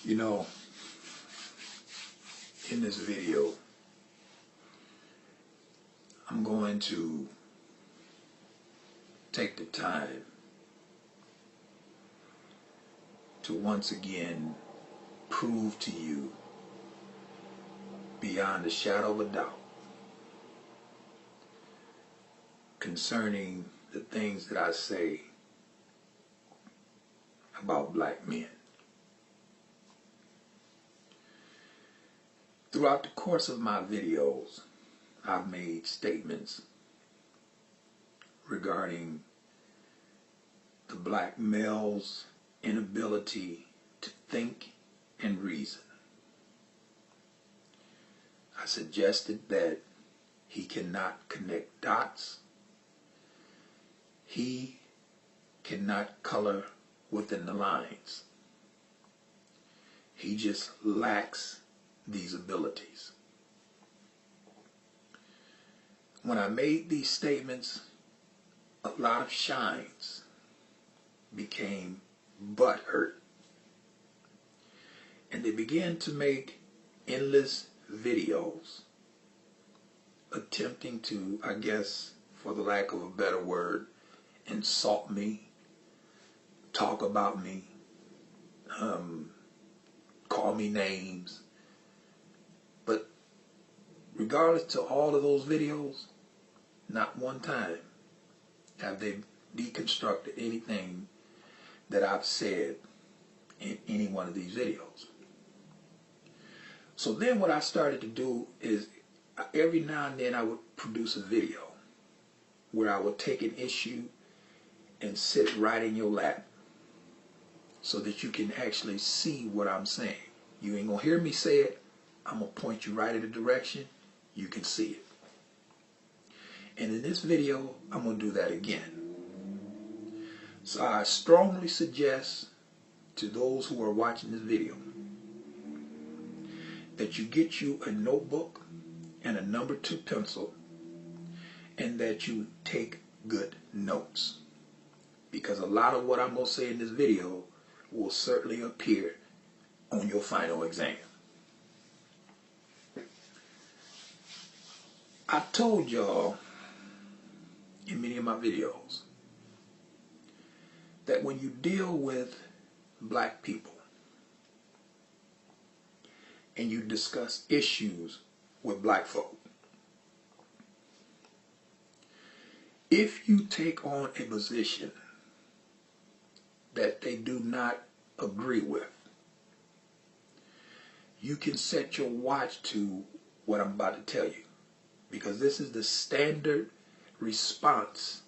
You know, in this video, I'm going to take the time to once again prove to you beyond a shadow of a doubt concerning the things that I say about black men. Throughout the course of my videos, I've made statements regarding the black male's inability to think and reason. I suggested that he cannot connect dots. He cannot color within the lines. He just lacks these abilities. When I made these statements, a lot of shines became butthurt, and they began to make endless videos attempting to, I guess, for the lack of a better word, insult me, talk about me, call me names. But regardless to all of those videos, not one time have they deconstructed anything that I've said in any one of these videos. So then what I started to do is every now and then I would produce a video where I would take an issue and sit right in your lap so that you can actually see what I'm saying. You ain't gonna hear me say it. I'm gonna point you right in the direction you can see it. And in this video, I'm gonna do that again. So I strongly suggest to those who are watching this video that you get you a notebook and a number 2 pencil and that you take good notes. Because a lot of what I'm going to say in this video will certainly appear on your final exam. I told y'all in many of my videos that when you deal with black people and you discuss issues with black folk, if you take on a position that they do not agree with, you can set your watch to what I'm about to tell you, because this is the standard response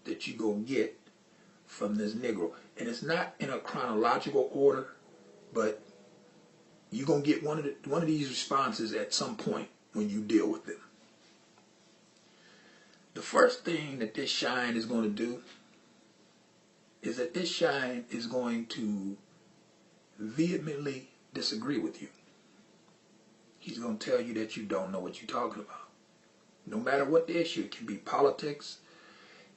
that you gonna get from this Negro. And it's not in a chronological order, but you're gonna get one of these responses at some point when you deal with them. The first thing that this shine is going to do is that this shine is going to vehemently disagree with you. He's going to tell you that you don't know what you're talking about. No matter what the issue, it can be politics,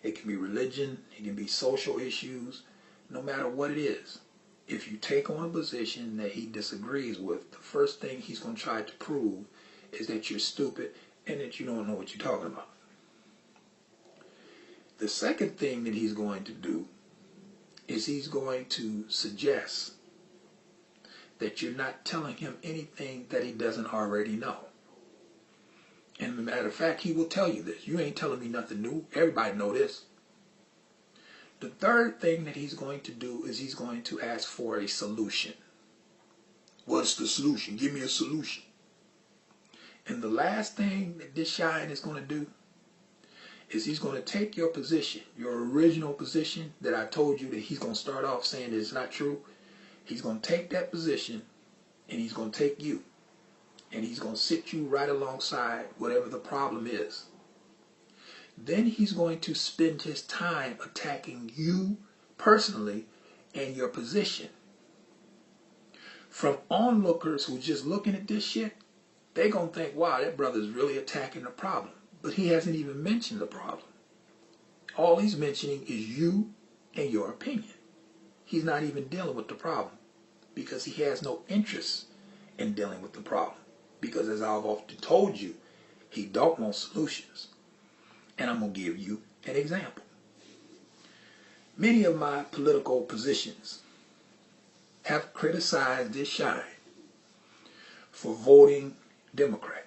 it can be religion, it can be social issues, no matter what it is. If you take on a position that he disagrees with, the first thing he's going to try to prove is that you're stupid and that you don't know what you're talking about. The second thing that he's going to do is he's going to suggest that you're not telling him anything that he doesn't already know. And as a matter of fact, he will tell you this. You ain't telling me nothing new. Everybody know this. The third thing that he's going to do is he's going to ask for a solution. What's the solution? Give me a solution. And the last thing that this shine is going to do is he's going to take your position, your original position that I told you that he's going to start off saying that it's not true. He's going to take that position and he's going to take you and he's going to sit you right alongside whatever the problem is. Then he's going to spend his time attacking you personally and your position. From onlookers who just looking at this shit, they're going to think, wow, that brother's really attacking the problem. But he hasn't even mentioned the problem. All he's mentioning is you and your opinion. He's not even dealing with the problem. because he has no interest in dealing with the problem. Because as I've often told you, he don't want solutions. And I'm going to give you an example. Many of my political positions have criticized this shine for voting Democrat.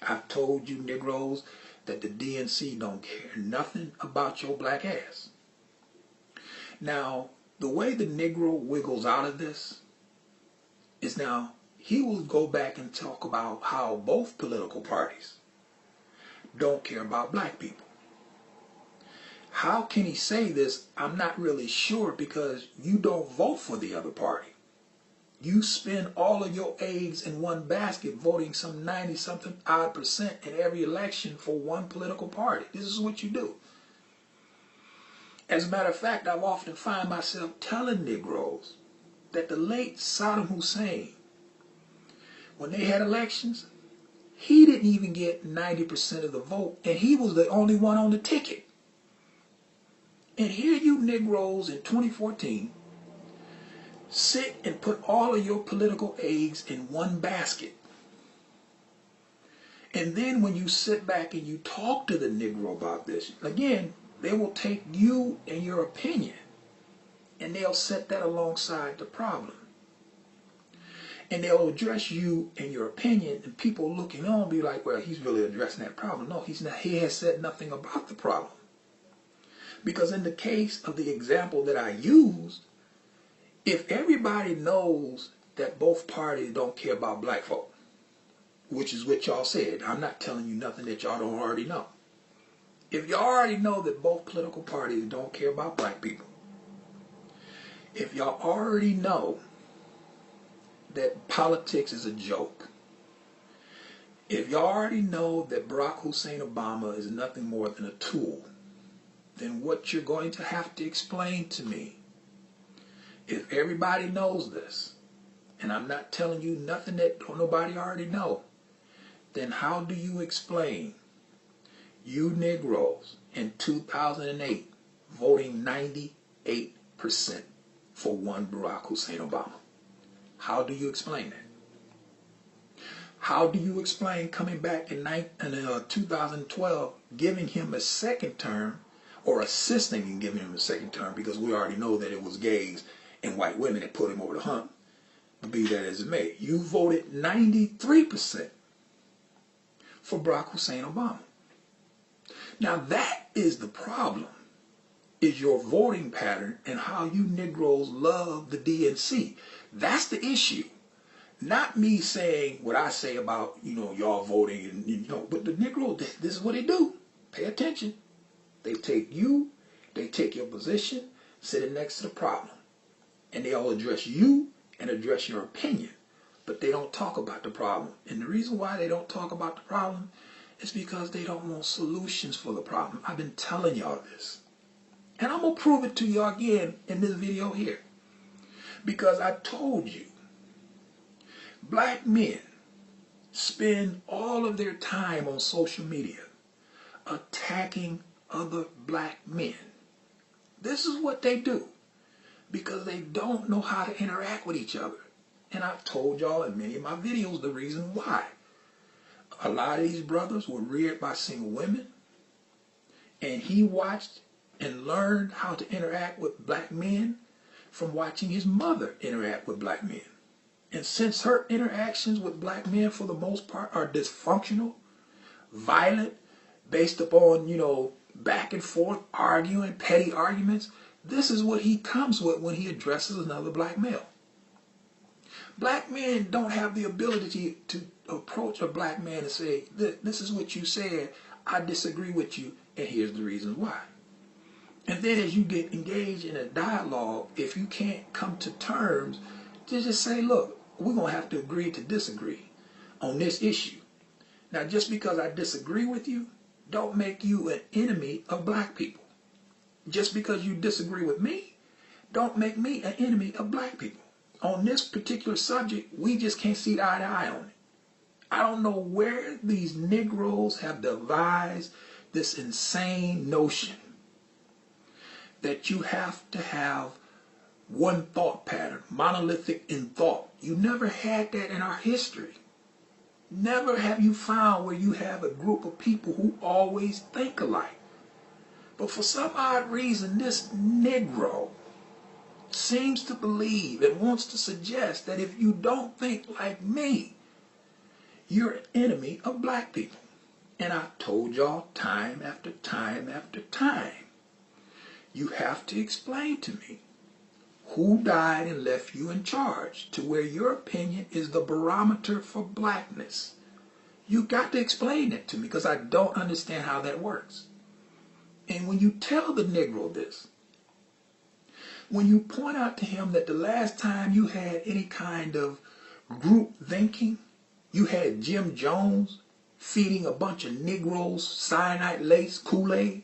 I've told you Negroes that the DNC don't care nothing about your black ass. Now, the way the Negro wiggles out of this is now he will go back and talk about how both political parties don't care about black people. How can he say this? I'm not really sure, because you don't vote for the other party. You spend all of your eggs in one basket, voting some 90-something odd percent in every election for one political party. This is what you do. As a matter of fact, I've often find myself telling Negroes that the late Saddam Hussein, when they had elections, he didn't even get 90% of the vote, and he was the only one on the ticket. And here you Negroes in 2014 sit and put all of your political eggs in one basket. And then when you sit back and you talk to the Negro about this, again, they will take you and your opinion and they'll set that alongside the problem. And they'll address you and your opinion, and people looking on be like, well, he's really addressing that problem. No, he's not. He has said nothing about the problem. Because in the case of the example that I used, if everybody knows that both parties don't care about black folk, which is what y'all said, I'm not telling you nothing that y'all don't already know. If y'all already know that both political parties don't care about black people, if y'all already know that politics is a joke, if y'all already know that Barack Hussein Obama is nothing more than a tool, then what you're going to have to explain to me, if everybody knows this, and I'm not telling you nothing that nobody already know, then how do you explain you Negroes in 2008 voting 98% for one Barack Hussein Obama? How do you explain that? How do you explain coming back in 2012 giving him a second term, or assisting in giving him a second term, because we already know that it was gays and white women that put him over the hump, be that as it may. You voted 93% for Barack Hussein Obama. Now that is the problem, is your voting pattern and how you Negroes love the DNC. That's the issue. Not me saying what I say about, y'all voting, and, but the Negro, this is what they do. Pay attention. They take you, they take your position, sitting next to the problem. And they'll address you and address your opinion. But they don't talk about the problem. And the reason why they don't talk about the problem is because they don't want solutions for the problem. I've been telling y'all this. And I'm going to prove it to y'all again in this video here. Because I told you, black men spend all of their time on social media attacking other black men. This is what they do because they don't know how to interact with each other. And I've told y'all in many of my videos the reason why. A lot of these brothers were reared by single women, and he watched and learned how to interact with black men from watching his mother interact with black men. And since her interactions with black men for the most part are dysfunctional, violent, based upon, back and forth arguing, petty arguments, this is what he comes with when he addresses another black male. Black men don't have the ability to approach a black man and say, this is what you said, I disagree with you, and here's the reason why. And then as you get engaged in a dialogue, if you can't come to terms, just say, look, we're going to have to agree to disagree on this issue. Now, just because I disagree with you, don't make you an enemy of black people. Just because you disagree with me, don't make me an enemy of black people. On this particular subject, we just can't see eye to eye on it. I don't know where these Negroes have devised this insane notion that you have to have one thought pattern, monolithic in thought. You never had that in our history. Never have you found where you have a group of people who always think alike. But for some odd reason, this Negro seems to believe and wants to suggest that if you don't think like me, you're an enemy of black people. And I've told y'all time after time after time, you have to explain to me who died and left you in charge to where your opinion is the barometer for blackness. You got to explain that to me because I don't understand how that works. And when you tell the Negro this, when you point out to him that the last time you had any kind of group thinking, you had Jim Jones feeding a bunch of Negroes cyanide-laced Kool-Aid.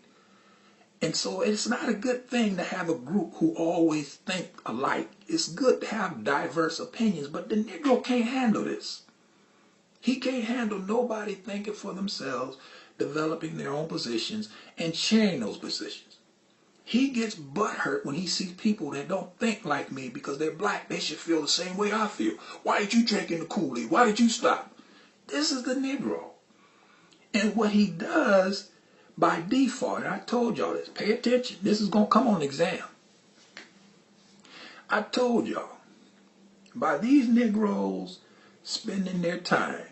And so it's not a good thing to have a group who always think alike. It's good to have diverse opinions, but the Negro can't handle this. He can't handle nobody thinking for themselves, developing their own positions, and sharing those positions. He gets butthurt when he sees people that don't think like me because they're black. They should feel the same way I feel. Why did you drink in the Kool-Aid? Why did you stop? This is the Negro. And what he does by default, and I told y'all this, pay attention. This is going to come on exam. I told y'all, by these Negroes spending their time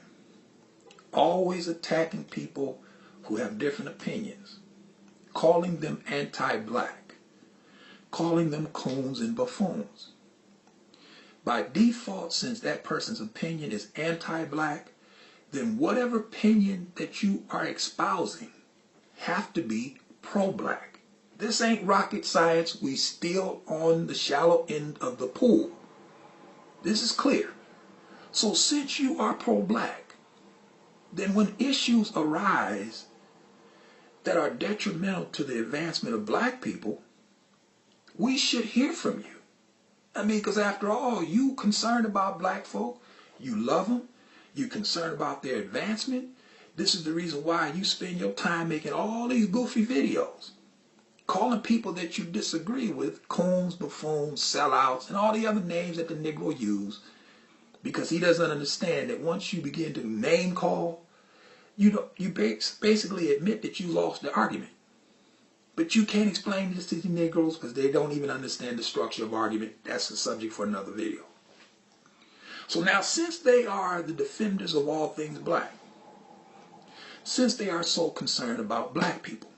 always attacking people who have different opinions, calling them anti-black, calling them coons and buffoons. By default, since that person's opinion is anti-black, then whatever opinion that you are espousing have to be pro-black. This ain't rocket science. We still on the shallow end of the pool. This is clear. So since you are pro-black, then when issues arise that are detrimental to the advancement of black people, we should hear from you. I mean, because after all, you concerned about black folk, you love them, you're concerned about their advancement. This is the reason why you spend your time making all these goofy videos, calling people that you disagree with coons, buffoons, sellouts, and all the other names that the Negro use, because he doesn't understand that once you begin to name call, you basically admit that you lost the argument. But you can't explain this to the Negroes because they don't even understand the structure of argument. That's a subject for another video. So now, since they are the defenders of all things black, since they are so concerned about black people,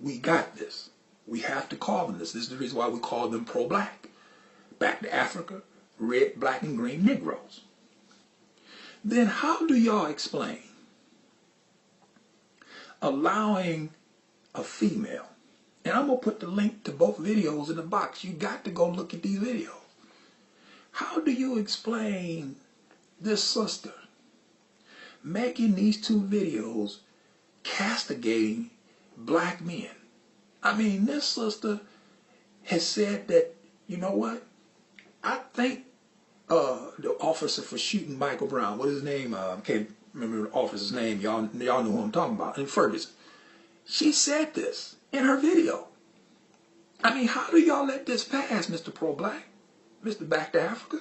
we got this. We have to call them this. This is the reason why we call them pro-black. Back to Africa, red, black, and green Negroes. Then how do y'all explain allowing a female, and I'm going to put the link to both videos in the box. You got to go look at these videos. How do you explain this sister making these two videos castigating black men? I mean, this sister has said that, you know what? I think the officer for shooting Michael Brown, what is his name? I can't remember the officer's name. Y'all know who I'm talking about. In Ferguson. She said this in her video. I mean, how do y'all let this pass, Mr. Pro-Black? Mr. Back to Africa?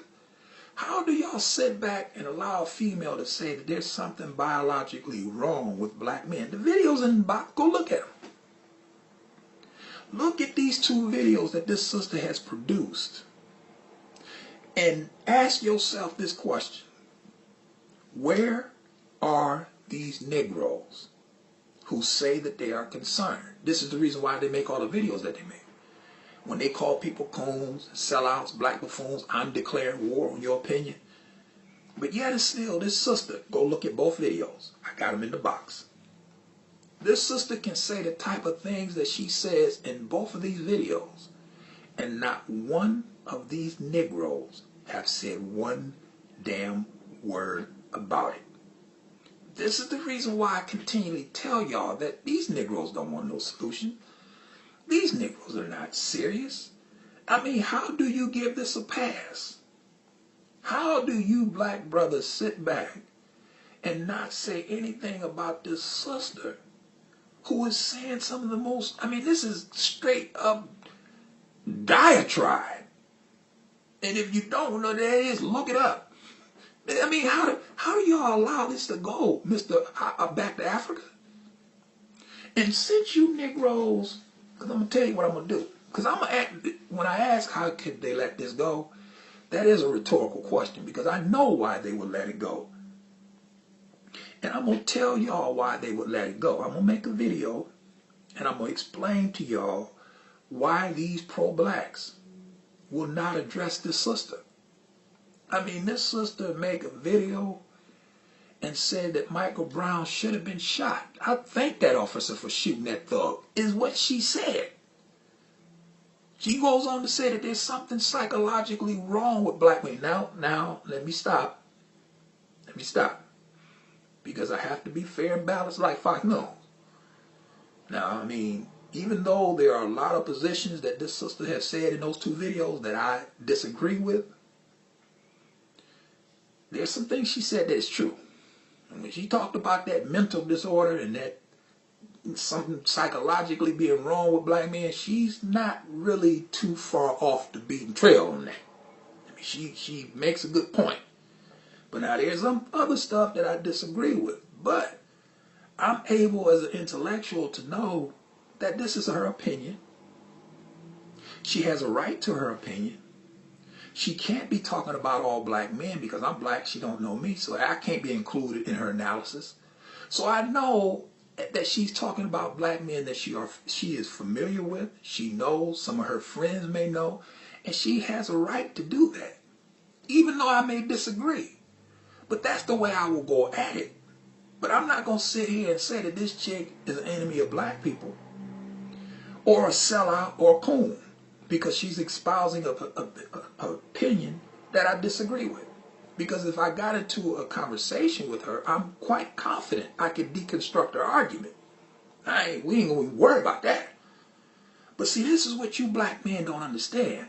How do y'all sit back and allow a female to say that there's something biologically wrong with black men? The video's in the box. Go look at them. Look at these two videos that this sister has produced and ask yourself this question. Where are these Negroes who say that they are concerned? This is the reason why they make all the videos that they make. When they call people coons, sellouts, black buffoons, I'm declaring war on your opinion. But yet and still, this sister, go look at both videos. I got them in the box. This sister can say the type of things that she says in both of these videos, and not one of these Negroes have said one damn word about it. This is the reason why I continually tell y'all that these Negroes don't want no solution. These Negroes are not serious. I mean, how do you give this a pass? How do you black brothers sit back and not say anything about this sister who is saying some of the most, I mean, this is straight up diatribe And if you don't know what that is, look it up. I mean, how do y'all allow this to go, Mr. Back to Africa? And since you Negroes, because I'm going to tell you what I'm going to do. Because when I ask how could they let this go, that is a rhetorical question because I know why they would let it go. And I'm going to tell y'all why they would let it go. I'm going to make a video and I'm going to explain to y'all why these pro-blacks will not address this sister. I mean, this sister make a video and said that Michael Brown should have been shot. I thank that officer for shooting that thug, is what she said. She goes on to say that there's something psychologically wrong with black men. Now, let me stop. Let me stop. Because I have to be fair and balanced like Fox News. Now, I mean, even though there are a lot of positions that this sister has said in those two videos that I disagree with, there's some things she said that is true. And when she talked about that mental disorder and that something psychologically being wrong with black men, she's not really too far off the beaten trail on that. I mean, she makes a good point. But now there's some other stuff that I disagree with. But I'm able as an intellectual to know that this is her opinion. She has a right to her opinion. She can't be talking about all black men because I'm black, she don't know me, so I can't be included in her analysis. So I know that she's talking about black men that she is familiar with, she knows, some of her friends may know, and she has a right to do that, even though I may disagree. But that's the way I will go at it. But I'm not going to sit here and say that this chick is an enemy of black people or a sellout or a coon because she's espousing an opinion that I disagree with. Because if I got into a conversation with her, I'm quite confident I could deconstruct her argument. We ain't going to worry about that. But see, this is what you black men don't understand.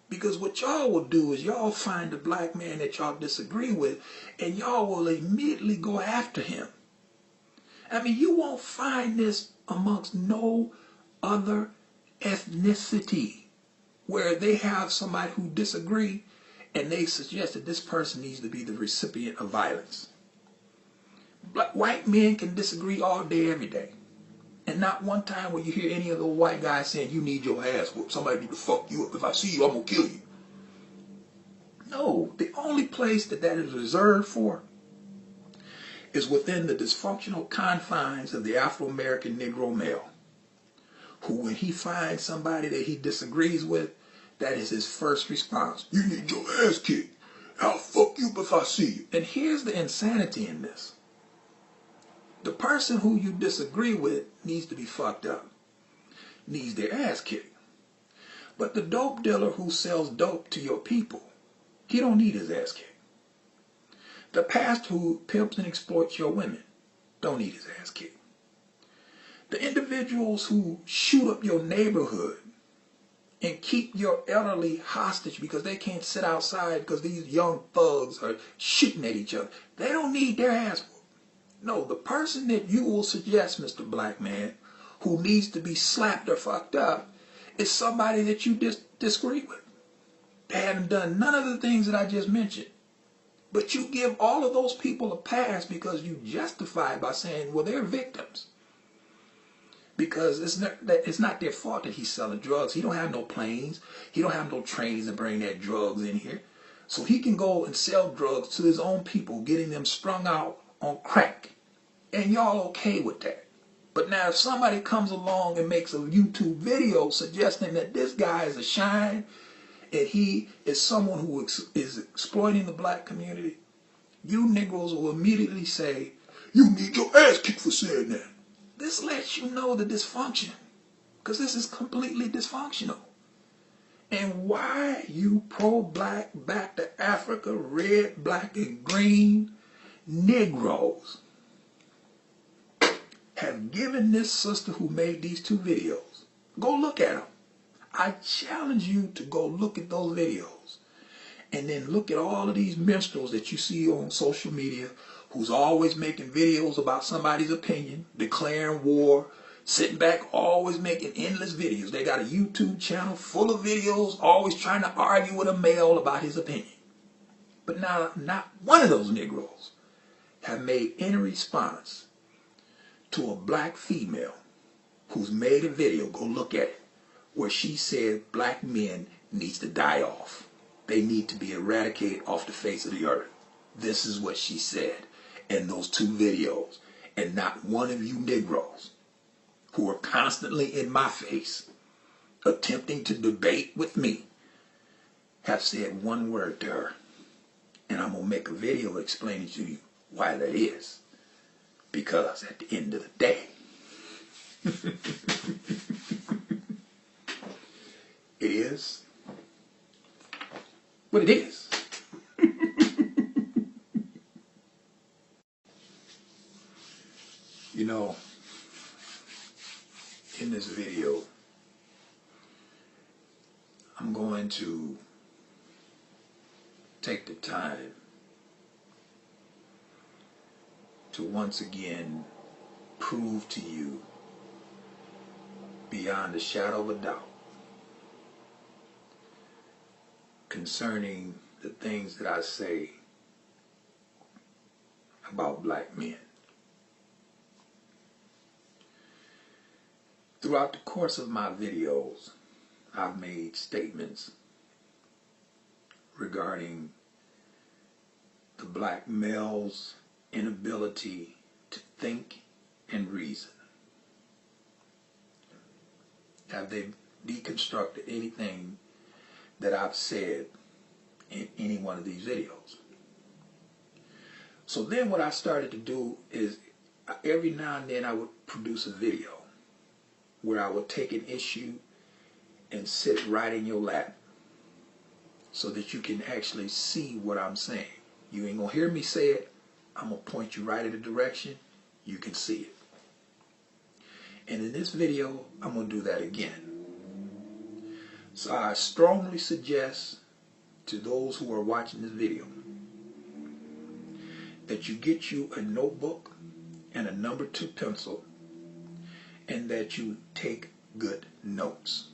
Because what y'all will do is y'all find a black man that y'all disagree with and y'all will immediately go after him. I mean, you won't find this amongst no other ethnicity where they have somebody who disagree and they suggest that this person needs to be the recipient of violence. White men can disagree all day, every day. And not one time will you hear any of the white guys saying, you need your ass whooped. Somebody need to fuck you up. If I see you, I'm going to kill you. No, the only place that is reserved for is within the dysfunctional confines of the Afro-American Negro male, who when he finds somebody that he disagrees with, that is his first response. You need your ass kicked. I'll fuck you if I see you. And here's the insanity in this. The person who you disagree with needs to be fucked up, needs their ass kicked. But the dope dealer who sells dope to your people, he don't need his ass kicked. The pastor who pimps and exploits your women don't need his ass kicked. The individuals who shoot up your neighborhood and keep your elderly hostage because they can't sit outside because these young thugs are shooting at each other, they don't need their ass whooped. No, the person that you will suggest, Mr. Black Man, who needs to be slapped or fucked up is somebody that you disagree with. They haven't done none of the things that I just mentioned. But you give all of those people a pass because you justify it by saying, well, they're victims. Because it's not their fault that he's selling drugs. He don't have no planes. He don't have no trains to bring that drugs in here. So he can go and sell drugs to his own people, getting them strung out on crack. And y'all okay with that. But now if somebody comes along and makes a YouTube video suggesting that this guy is a shine and he is someone who is exploiting the black community, you Negroes will immediately say, you need your ass kicked for saying that. This lets you know the dysfunction, because this is completely dysfunctional. And why you pro-black, back to Africa, red, black, and green Negroes have given this sister who made these two videos, go look at them. I challenge you to go look at those videos and then look at all of these minstrels that you see on social media who's always making videos about somebody's opinion, declaring war, sitting back, always making endless videos. They got a YouTube channel full of videos, always trying to argue with a male about his opinion. But now, not one of those Negroes have made any response to a black female who's made a video, go look at it, where she said black men needs to die off. They need to be eradicated off the face of the earth. This is what she said in those two videos. And not one of you Negroes who are constantly in my face attempting to debate with me have said one word to her. And I'm going to make a video explaining to you why that is. Because at the end of the day, it is what it is. You know, in this video, I'm going to take the time to once again prove to you beyond a shadow of a doubt concerning the things that I say about black men. Throughout the course of my videos, I've made statements regarding the black male's inability to think and reason. Have they deconstructed anything that I've said in any one of these videos? So then what I started to do is every now and then I would produce a video where I would take an issue and sit right in your lap so that you can actually see what I'm saying. You ain't gonna hear me say it. I'm gonna point you right in the direction you can see it. And in this video, I'm gonna do that again. So I strongly suggest to those who are watching this video that you get you a notebook and a number 2 pencil, and that you take good notes.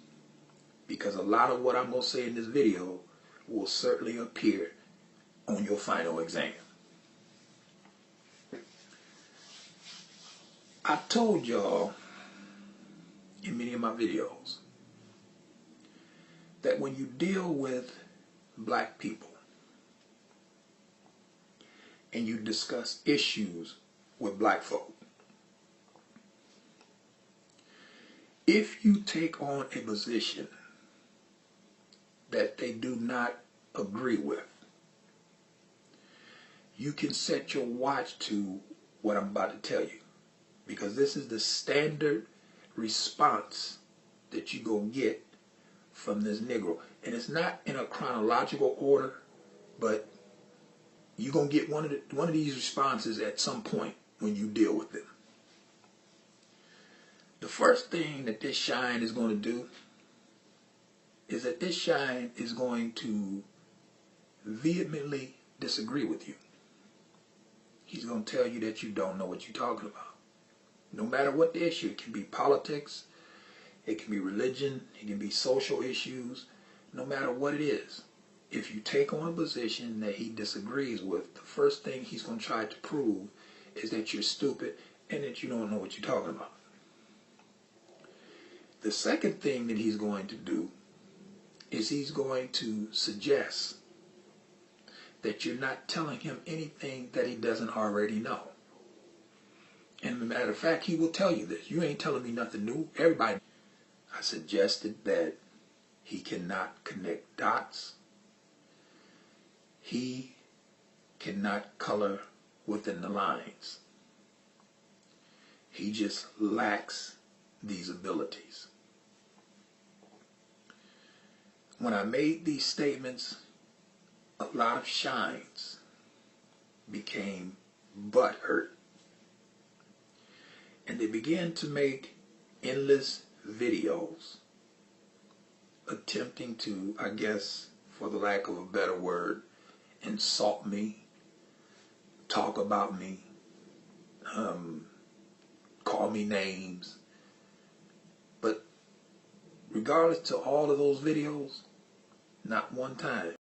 Because a lot of what I'm going to say in this video will certainly appear on your final exam. I told y'all in many of my videos that when you deal with black people and you discuss issues with black folk, if you take on a position that they do not agree with, you can set your watch to what I'm about to tell you. Because this is the standard response that you're going to get from this Negro. And it's not in a chronological order, but you're going to get one of these responses at some point when you deal with them. The first thing that this shine is going to do is that this shine is going to vehemently disagree with you. He's going to tell you that you don't know what you're talking about. No matter what the issue, it can be politics, it can be religion, it can be social issues, no matter what it is. If you take on a position that he disagrees with, the first thing he's going to try to prove is that you're stupid and that you don't know what you're talking about. The second thing that he's going to do is he's going to suggest that you're not telling him anything that he doesn't already know. And as a matter of fact, he will tell you this. You ain't telling me nothing new. Everybody. I suggested that he cannot connect dots. He cannot color within the lines. He just lacks these abilities. When I made these statements, a lot of shines became butthurt. And they began to make endless videos attempting to, I guess, for the lack of a better word, insult me, talk about me, call me names, regardless to all of those videos, not one time